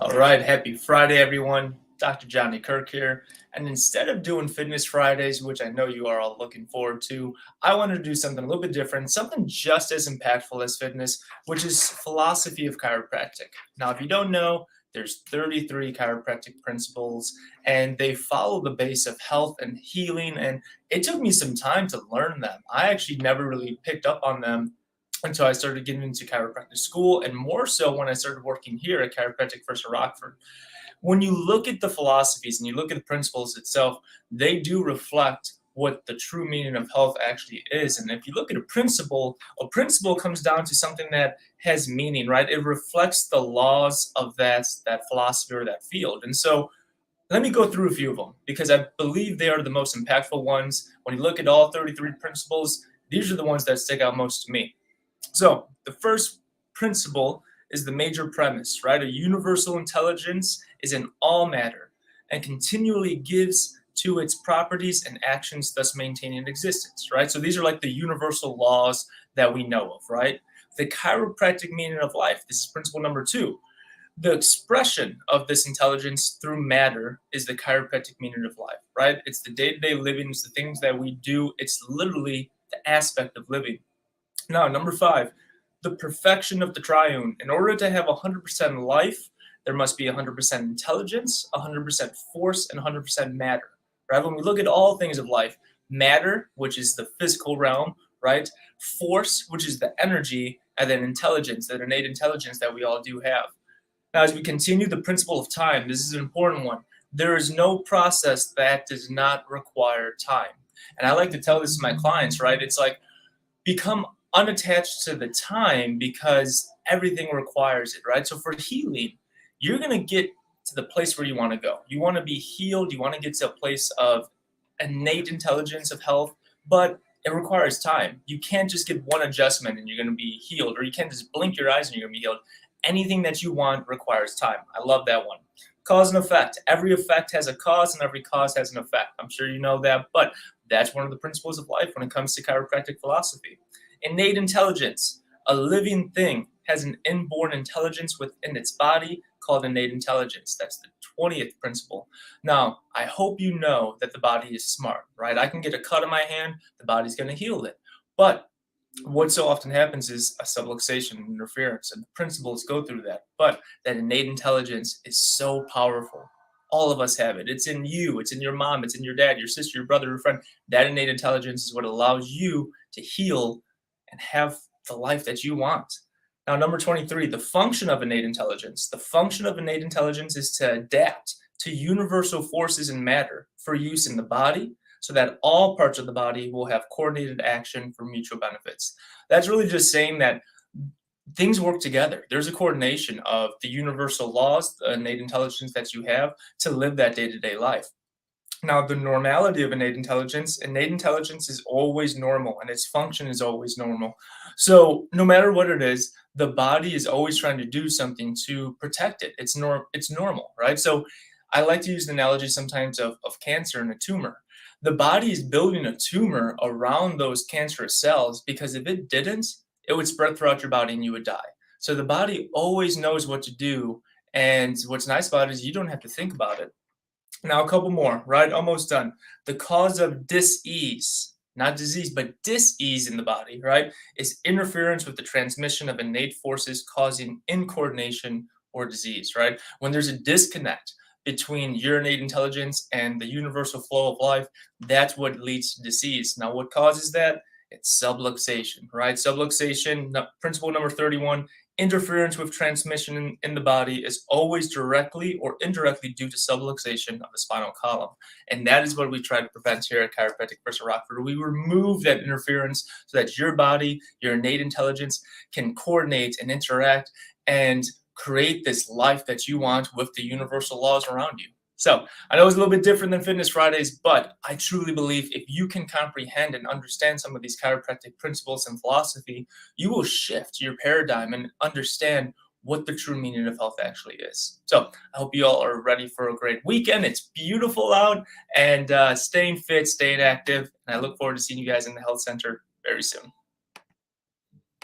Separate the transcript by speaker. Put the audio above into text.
Speaker 1: All right, happy Friday, everyone. Dr. Johnny Kirk here. And instead of doing Fitness Fridays, which I know you are all looking forward to, I wanted to do something a little bit different, something just as impactful as fitness, which is philosophy of chiropractic. Now, if you don't know, there's 33 chiropractic principles, and they follow the base of health and healing. And it took me some time to learn them. I actually never really picked up on them until I started getting into chiropractic school, and more so when I started working here at Chiropractic First of Rockford. When you look at the philosophies and you look at the principles itself, they do reflect what the true meaning of health actually is. And if you look at a principle comes down to something that has meaning, right? It reflects the laws of that philosophy or that field. And so let me go through a few of them because I believe they are the most impactful ones. When you look at all 33 principles, these are the ones that stick out most to me. So the first principle is the major premise, right? A universal intelligence is in all matter and continually gives to its properties and actions, thus maintaining existence, right? So these are like the universal laws that we know of, right? The chiropractic meaning of life, this is principle number 2. The expression of this intelligence through matter is the chiropractic meaning of life, right? It's the day-to-day living, it's the things that we do, it's literally the aspect of living. Now, number 5, the perfection of the triune. In order to have 100% life, there must be 100% intelligence, 100% force, and 100% matter. Right? When we look at all things of life, matter, which is the physical realm, right? Force, which is the energy, and then intelligence, that innate intelligence that we all do have. Now, as we continue the principle of time, this is an important one. There is no process that does not require time. And I like to tell this to my clients, right? It's like become unattached to the time because everything requires it, right? So for healing, you're going to get to the place where you want to go. You want to be healed. You want to get to a place of innate intelligence of health, but it requires time. You can't just get one adjustment and you're going to be healed, or you can't just blink your eyes and you're going to be healed. Anything that you want requires time. I love that one. Cause and effect. Every effect has a cause and every cause has an effect. I'm sure you know that, but that's one of the principles of life when it comes to chiropractic philosophy. Innate intelligence. A living thing has an inborn intelligence within its body called innate intelligence. That's the 20th principle. Now, I hope you know that the body is smart, right? I can get a cut on my hand, the body's going to heal it. But what so often happens is a subluxation and interference, and the principles go through that. But that innate intelligence is so powerful. All of us have it. It's in you. It's in your mom. It's in your dad, your sister, your brother, your friend. That innate intelligence is what allows you to heal and have the life that you want. Now, number 23, the function of innate intelligence. The function of innate intelligence is to adapt to universal forces in matter for use in the body so that all parts of the body will have coordinated action for mutual benefits. That's really just saying that things work together. There's a coordination of the universal laws, the innate intelligence that you have to live that day-to-day life. Now, the normality of innate intelligence is always normal and its function is always normal. So no matter what it is, the body is always trying to do something to protect it. It's normal, right? So I like to use the analogy sometimes of cancer and a tumor. The body is building a tumor around those cancerous cells because if it didn't, it would spread throughout your body and you would die. So the body always knows what to do. And what's nice about it is you don't have to think about it. Now, a couple more, right? Almost done. The cause of dis-ease, not disease, but dis-ease in the body, right, is interference with the transmission of innate forces causing incoordination or disease, right? When there's a disconnect between your innate intelligence and the universal flow of life, that's what leads to disease. Now, what causes that? It's subluxation, right? Subluxation, principle number 31, interference with transmission in the body is always directly or indirectly due to subluxation of the spinal column. And that is what we try to prevent here at Chiropractic First of Rockford. We remove that interference so that your body, your innate intelligence can coordinate and interact and create this life that you want with the universal laws around you. So I know it's a little bit different than Fitness Fridays, but I truly believe if you can comprehend and understand some of these chiropractic principles and philosophy, you will shift your paradigm and understand what the true meaning of health actually is. So I hope you all are ready for a great weekend. It's beautiful out, and staying fit, staying active, and I look forward to seeing you guys in the health center very soon.